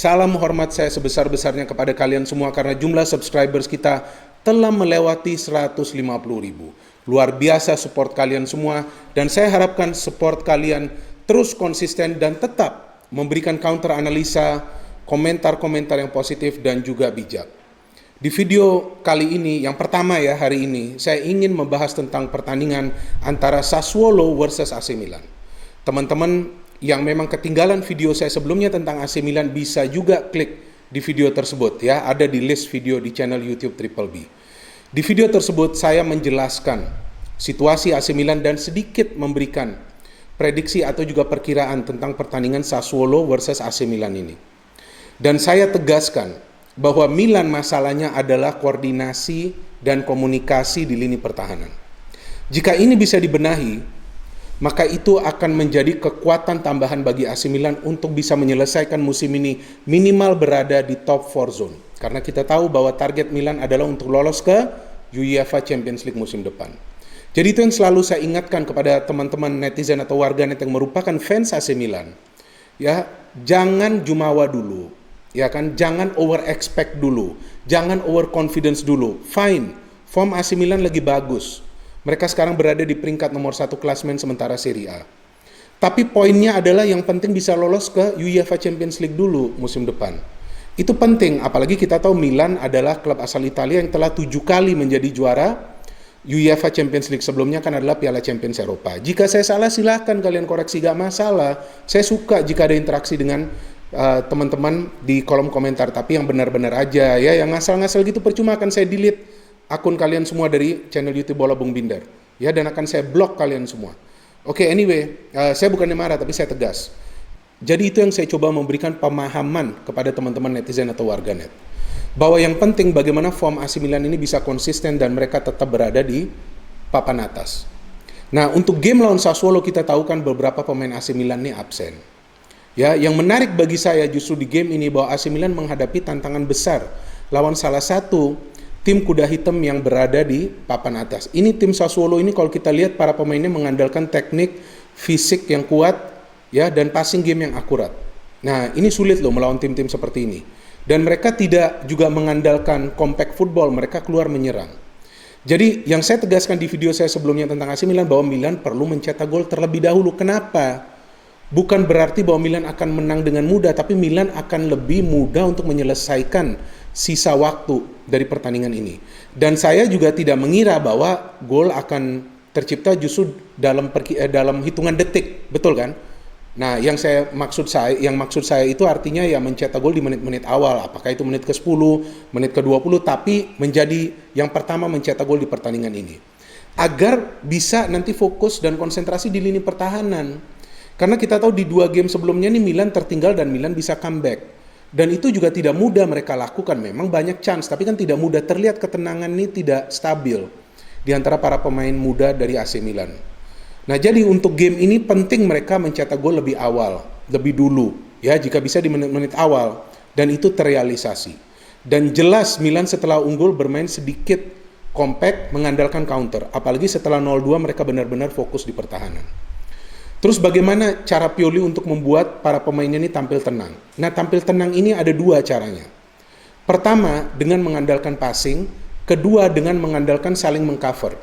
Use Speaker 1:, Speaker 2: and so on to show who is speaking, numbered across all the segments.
Speaker 1: Salam hormat saya sebesar-besarnya kepada kalian semua karena jumlah subscribers kita telah melewati 150.000. Luar biasa support kalian semua dan saya harapkan support kalian terus konsisten dan tetap memberikan counter analisa, komentar-komentar yang positif dan juga bijak. Di video kali ini, yang pertama ya hari ini, saya ingin membahas tentang pertandingan antara Sassuolo versus AC Milan. Teman-teman yang memang ketinggalan video saya sebelumnya tentang AC Milan bisa juga klik di video tersebut ya, ada di list video di channel YouTube Triple B. Di video tersebut saya menjelaskan situasi AC Milan dan sedikit memberikan prediksi atau juga perkiraan tentang pertandingan Sassuolo versus AC Milan ini. Dan saya tegaskan bahwa Milan masalahnya adalah koordinasi dan komunikasi di lini pertahanan. Jika ini bisa dibenahi, maka itu akan menjadi kekuatan tambahan bagi AC Milan untuk bisa menyelesaikan musim ini minimal berada di top 4 zone. Karena kita tahu bahwa target Milan adalah untuk lolos ke UEFA Champions League musim depan. Jadi itu yang selalu saya ingatkan kepada teman-teman netizen atau warganet yang merupakan fans AC Milan. Ya, jangan jumawa dulu. Ya kan, jangan over expect dulu. Jangan over confidence dulu. Fine, form AC Milan lagi bagus. Mereka sekarang berada di peringkat nomor 1 klasmen sementara Serie A. Tapi poinnya adalah yang penting bisa lolos ke UEFA Champions League dulu musim depan. Itu penting, apalagi kita tahu Milan adalah klub asal Italia yang telah 7 kali menjadi juara UEFA Champions League. Sebelumnya kan adalah Piala Champions Eropa. Jika saya salah silahkan kalian koreksi, gak masalah. Saya suka jika ada interaksi dengan teman-teman di kolom komentar, tapi yang benar-benar aja ya, yang ngasal-ngasal gitu percuma, akan saya delete akun kalian semua dari channel YouTube Bola Bung Binder ya, dan akan saya blok kalian semua. Oke, anyway, saya bukannya marah tapi saya tegas. Jadi itu yang saya coba memberikan pemahaman kepada teman-teman netizen atau warganet, bahwa yang penting bagaimana form AC Milan ini bisa konsisten dan mereka tetap berada di papan atas. Nah, untuk game lawan Sassuolo kita tahu kan beberapa pemain AC Milan ini absen. Ya, yang menarik bagi saya justru di game ini bahwa AC Milan menghadapi tantangan besar lawan salah satu tim kuda hitam yang berada di papan atas. Ini tim Sassuolo ini kalau kita lihat para pemainnya mengandalkan teknik, fisik yang kuat ya, dan passing game yang akurat. Nah, ini sulit loh melawan tim-tim seperti ini. Dan mereka tidak juga mengandalkan compact football, mereka keluar menyerang. Jadi yang saya tegaskan di video saya sebelumnya tentang AC Milan bahwa Milan perlu mencetak gol terlebih dahulu. Kenapa? Bukan berarti bahwa Milan akan menang dengan mudah, tapi Milan akan lebih mudah untuk menyelesaikan sisa waktu dari pertandingan ini. Dan saya juga tidak mengira bahwa gol akan tercipta justru dalam hitungan detik, betul kan? Nah, yang maksud saya itu artinya ya mencetak gol di menit-menit awal, apakah itu menit ke-10, menit ke-20, tapi menjadi yang pertama mencetak gol di pertandingan ini. Agar bisa nanti fokus dan konsentrasi di lini pertahanan. Karena kita tahu di 2 game sebelumnya nih Milan tertinggal dan Milan bisa comeback. Dan itu juga tidak mudah mereka lakukan. Memang banyak chance, tapi kan tidak mudah. Terlihat ketenangan ini tidak stabil di antara para pemain muda dari AC Milan. Nah, jadi untuk game ini penting mereka mencetak gol lebih awal, lebih dulu. Ya, jika bisa di menit-menit awal. Dan itu terrealisasi. Dan jelas Milan setelah unggul bermain sedikit compact, mengandalkan counter. Apalagi setelah 0-2 mereka benar-benar fokus di pertahanan. Terus bagaimana cara Pioli untuk membuat para pemainnya ini tampil tenang? Nah, tampil tenang ini ada 2 caranya. Pertama, dengan mengandalkan passing. Kedua, dengan mengandalkan saling mengcover.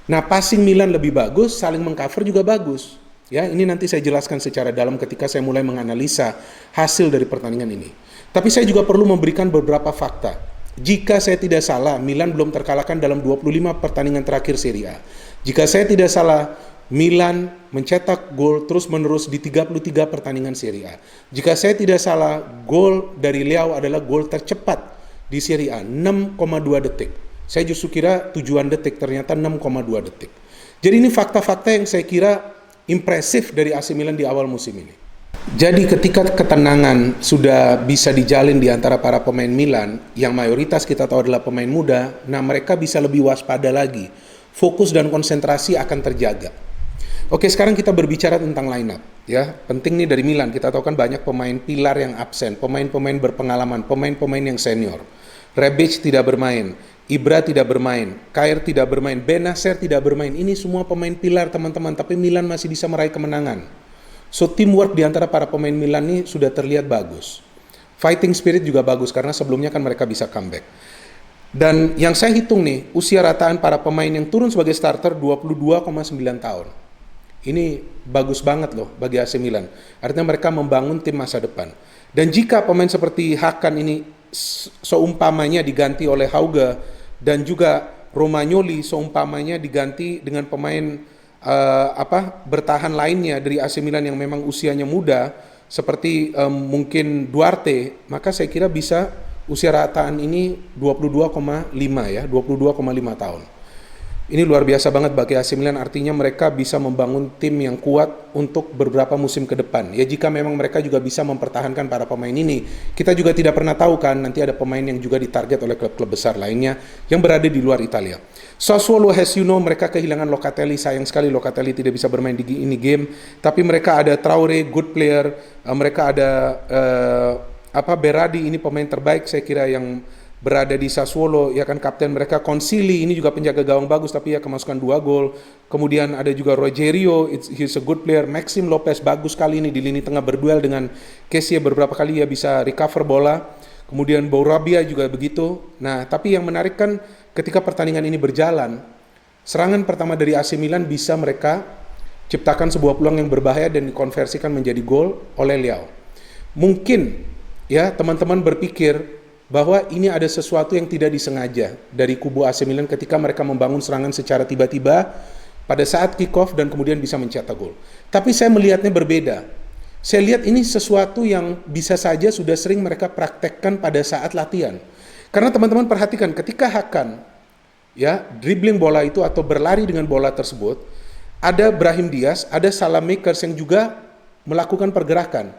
Speaker 1: Nah, passing Milan lebih bagus, saling mengcover juga bagus. Ya, ini nanti saya jelaskan secara dalam ketika saya mulai menganalisa hasil dari pertandingan ini. Tapi saya juga perlu memberikan beberapa fakta. Jika saya tidak salah, Milan belum terkalahkan dalam 25 pertandingan terakhir Serie A. Jika saya tidak salah, Milan mencetak gol terus-menerus di 33 pertandingan Serie A. Jika saya tidak salah, gol dari Leao adalah gol tercepat di Serie A, 6,2 detik. Saya justru kira 7 detik, ternyata 6,2 detik. Jadi ini fakta-fakta yang saya kira impresif dari AC Milan di awal musim ini. Jadi ketika ketenangan sudah bisa dijalin di antara para pemain Milan, yang mayoritas kita tahu adalah pemain muda, nah mereka bisa lebih waspada lagi. Fokus dan konsentrasi akan terjaga. Oke, sekarang kita berbicara tentang line up ya. Penting nih dari Milan, kita tahu kan banyak pemain pilar yang absen, pemain-pemain berpengalaman, pemain-pemain yang senior. Rebic tidak bermain, Ibra tidak bermain, Kjaer tidak bermain, Benacer tidak bermain. Ini semua pemain pilar teman-teman, tapi Milan masih bisa meraih kemenangan. So teamwork di antara para pemain Milan ini sudah terlihat bagus. fighting spirit juga bagus karena sebelumnya kan mereka bisa comeback. Dan yang saya hitung nih, usia rataan para pemain yang turun sebagai starter 22,9 tahun. Ini bagus banget loh bagi AC Milan. Artinya mereka membangun tim masa depan. Dan jika pemain seperti Hakan ini seumpamanya diganti oleh Hauge dan juga Romagnoli seumpamanya diganti dengan pemain bertahan lainnya dari AC Milan yang memang usianya muda seperti mungkin Duarte, maka saya kira bisa usia rataan ini 22,5 ya, 22,5 tahun. Ini luar biasa banget bagi AC Milan, artinya mereka bisa membangun tim yang kuat untuk beberapa musim ke depan. Ya jika memang mereka juga bisa mempertahankan para pemain ini, kita juga tidak pernah tahu kan nanti ada pemain yang juga ditarget oleh klub-klub besar lainnya yang berada di luar Italia. Sassuolo, as you know, mereka kehilangan Locatelli, sayang sekali Locatelli tidak bisa bermain di ini game, tapi mereka ada Traore, good player, mereka ada Berardi, ini pemain terbaik saya kira yang berada di Sassuolo, ya kan, kapten mereka. Consili ini juga penjaga gawang bagus tapi ya kemasukan 2 gol. Kemudian ada juga Rogerio, he's a good player. Maxim Lopez bagus kali ini di lini tengah berduel dengan Kessie, beberapa kali ya bisa recover bola. Kemudian Bourabia juga begitu. Nah, tapi yang menarik kan ketika pertandingan ini berjalan, serangan pertama dari AC Milan bisa mereka ciptakan sebuah peluang yang berbahaya dan dikonversikan menjadi gol oleh Leao. Mungkin ya teman-teman berpikir bahwa ini ada sesuatu yang tidak disengaja dari kubu AC Milan ketika mereka membangun serangan secara tiba-tiba pada saat kick off dan kemudian bisa mencetak gol. Tapi saya melihatnya berbeda. Saya lihat ini sesuatu yang bisa saja sudah sering mereka praktekkan pada saat latihan. Karena teman-teman perhatikan ketika Hakan ya dribbling bola itu atau berlari dengan bola tersebut, ada Brahim Diaz, ada Saelemaekers yang juga melakukan pergerakan.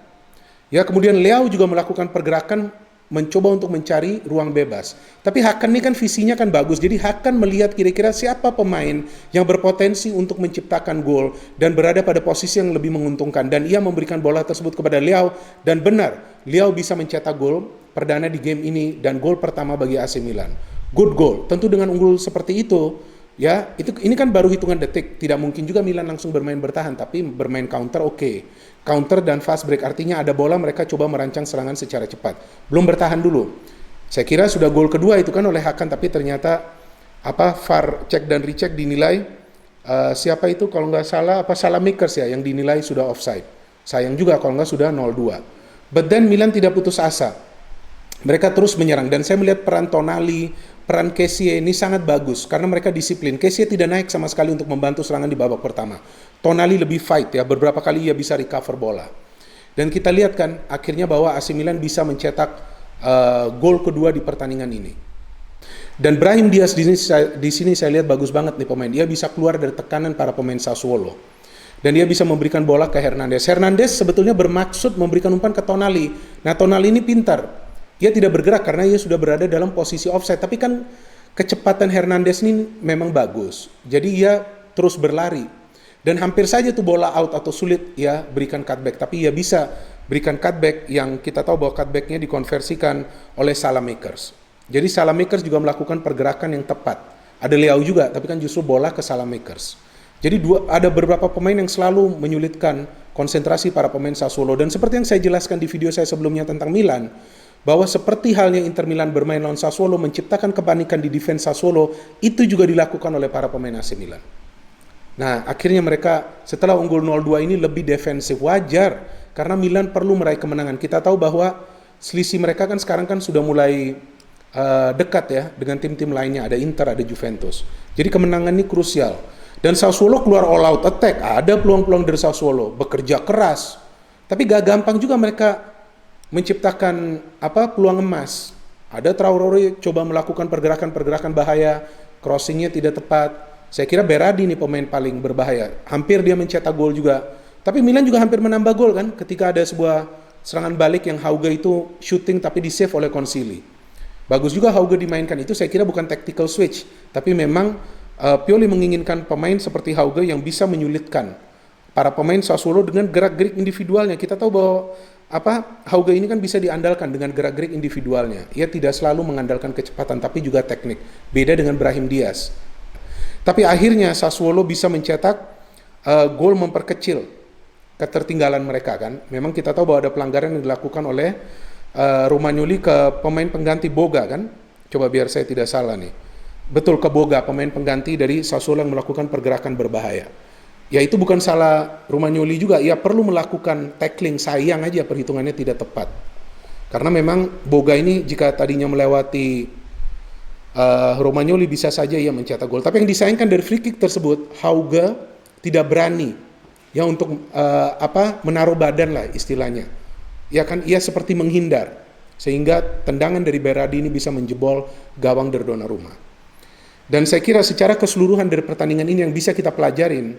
Speaker 1: Ya, kemudian Leao juga melakukan pergerakan mencoba untuk mencari ruang bebas. Tapi Hakan ini kan visinya kan bagus. Jadi Hakan melihat kira-kira siapa pemain yang berpotensi untuk menciptakan gol dan berada pada posisi yang lebih menguntungkan. Dan ia memberikan bola tersebut kepada Leao. Dan benar, Leao bisa mencetak gol perdana di game ini dan gol pertama bagi AC Milan. Good goal. Tentu dengan unggul seperti itu, ya, ini kan baru hitungan detik. Tidak mungkin juga Milan langsung bermain bertahan, tapi bermain counter oke. Counter dan fast break, artinya ada bola mereka coba merancang serangan secara cepat. Belum bertahan dulu. Saya kira sudah gol kedua itu kan oleh Hakan, tapi ternyata VAR cek dan recheck dinilai siapa itu kalau nggak salah Saelemaekers ya yang dinilai sudah offside. Sayang juga kalau nggak sudah 0-2. But then Milan tidak putus asa. Mereka terus menyerang dan saya melihat peran Tonali, peran Kessie ini sangat bagus karena mereka disiplin. Kessie tidak naik sama sekali untuk membantu serangan di babak pertama. Tonali lebih fight ya, beberapa kali ia bisa recover bola. Dan kita lihat kan akhirnya bahwa AC Milan bisa mencetak gol kedua di pertandingan ini. Dan Brahim Diaz di sini saya lihat bagus banget nih pemain. Dia bisa keluar dari tekanan para pemain Sassuolo. Dan dia bisa memberikan bola ke Hernandez. Hernandez sebetulnya bermaksud memberikan umpan ke Tonali. Nah, Tonali ini pintar. Ia tidak bergerak karena ia sudah berada dalam posisi offside. Tapi kan kecepatan Hernandez ini memang bagus. Jadi ia terus berlari. Dan hampir saja tuh bola out atau sulit ya berikan cutback. Tapi ia bisa berikan cutback yang kita tahu bahwa cutbacknya dikonversikan oleh Saelemaekers. Jadi Saelemaekers juga melakukan pergerakan yang tepat. Ada Leao juga, tapi kan justru bola ke Saelemaekers. Jadi ada beberapa pemain yang selalu menyulitkan konsentrasi para pemain Sassuolo. Dan seperti yang saya jelaskan di video saya sebelumnya tentang Milan, bahwa seperti halnya Inter Milan bermain lawan Sassuolo, menciptakan kepanikan di defense Sassuolo, itu juga dilakukan oleh para pemain AC Milan. Nah, akhirnya mereka setelah unggul 0-2 ini lebih defensif. Wajar, karena Milan perlu meraih kemenangan. Kita tahu bahwa selisih mereka kan sekarang kan sudah mulai dekat ya dengan tim-tim lainnya. Ada Inter, ada Juventus. Jadi kemenangan ini krusial. Dan Sassuolo keluar all out attack. Ada peluang-peluang dari Sassuolo, bekerja keras. Tapi gak gampang juga mereka menciptakan peluang emas. Ada Traore coba melakukan pergerakan-pergerakan bahaya, crossingnya tidak tepat. Saya kira Berardi nih pemain paling berbahaya. Hampir dia mencetak gol juga. Tapi Milan juga hampir menambah gol kan ketika ada sebuah serangan balik yang Hauge itu shooting tapi di save oleh Consili. Bagus juga Hauge dimainkan, itu saya kira bukan tactical switch, tapi memang Pioli menginginkan pemain seperti Hauge yang bisa menyulitkan para pemain Sassuolo dengan gerak-gerik individualnya. Kita tahu bahwa Hauge ini kan bisa diandalkan dengan gerak-gerik individualnya. Ia tidak selalu mengandalkan kecepatan tapi juga teknik. Beda dengan Brahim Diaz. Tapi akhirnya Sassuolo bisa mencetak gol memperkecil ketertinggalan mereka kan. Memang kita tahu bahwa ada pelanggaran yang dilakukan oleh Romagnoli ke pemain pengganti Boga kan? Coba biar saya tidak salah nih. Betul, ke Boga, pemain pengganti dari Sassuolo yang melakukan pergerakan berbahaya. Ya itu bukan salah Romagnoli juga, ia perlu melakukan tackling, sayang aja perhitungannya tidak tepat. Karena memang Boga ini jika tadinya melewati Romagnoli bisa saja ia mencetak gol. Tapi yang disayangkan dari free kick tersebut, Hauge tidak berani ya untuk menaruh badan lah istilahnya. Ya kan ia seperti menghindar sehingga tendangan dari Berardi ini bisa menjebol gawang dari Donnarumma. Dan saya kira secara keseluruhan dari pertandingan ini yang bisa kita pelajarin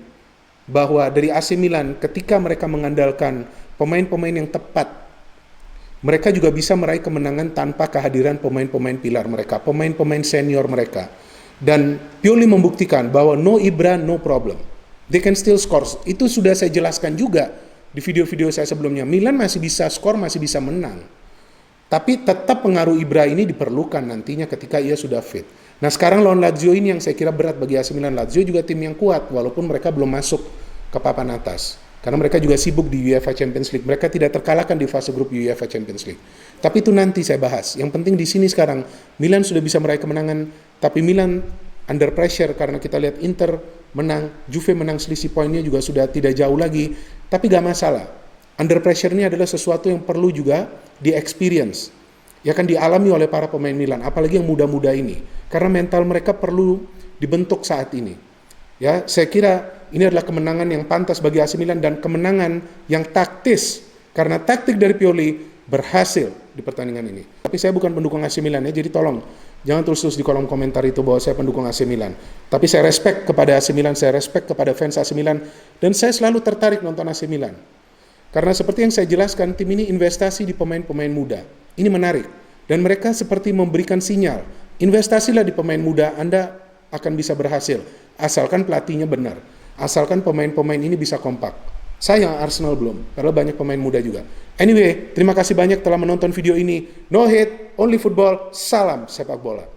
Speaker 1: bahwa dari AC Milan ketika mereka mengandalkan pemain-pemain yang tepat, mereka juga bisa meraih kemenangan tanpa kehadiran pemain-pemain pilar mereka, pemain-pemain senior mereka. Dan Pioli membuktikan bahwa no Ibra, no problem. They can still score. Itu sudah saya jelaskan juga di video-video saya sebelumnya. Milan masih bisa skor, masih bisa menang. Tapi tetap pengaruh Ibra ini diperlukan nantinya ketika ia sudah fit. Nah sekarang lawan Lazio ini yang saya kira berat bagi AC Milan. Lazio juga tim yang kuat walaupun mereka belum masuk ke papan atas. Karena mereka juga sibuk di UEFA Champions League. Mereka tidak terkalahkan di fase grup UEFA Champions League. Tapi itu nanti saya bahas. Yang penting di sini sekarang, Milan sudah bisa meraih kemenangan, tapi Milan under pressure karena kita lihat Inter menang, Juve menang, selisih poinnya juga sudah tidak jauh lagi. Tapi gak masalah. Under pressure ini adalah sesuatu yang perlu juga di-experience. Ya kan dialami oleh para pemain Milan, apalagi yang muda-muda ini. Karena mental mereka perlu dibentuk saat ini. Ya, saya kira ini adalah kemenangan yang pantas bagi AC Milan dan kemenangan yang taktis karena taktik dari Pioli berhasil di pertandingan ini. Tapi saya bukan pendukung AC Milan ya, jadi tolong jangan tulis di kolom komentar itu bahwa saya pendukung AC Milan. Tapi saya respect kepada AC Milan, saya respect kepada fans AC Milan dan saya selalu tertarik nonton AC Milan. Karena seperti yang saya jelaskan, tim ini investasi di pemain-pemain muda. Ini menarik dan mereka seperti memberikan sinyal, investasilah di pemain muda, Anda akan bisa berhasil asalkan pelatihnya benar. Asalkan pemain-pemain ini bisa kompak. Sayang Arsenal belum, karena banyak pemain muda juga. Anyway, terima kasih banyak telah menonton video ini. No hate, only football, salam sepak bola.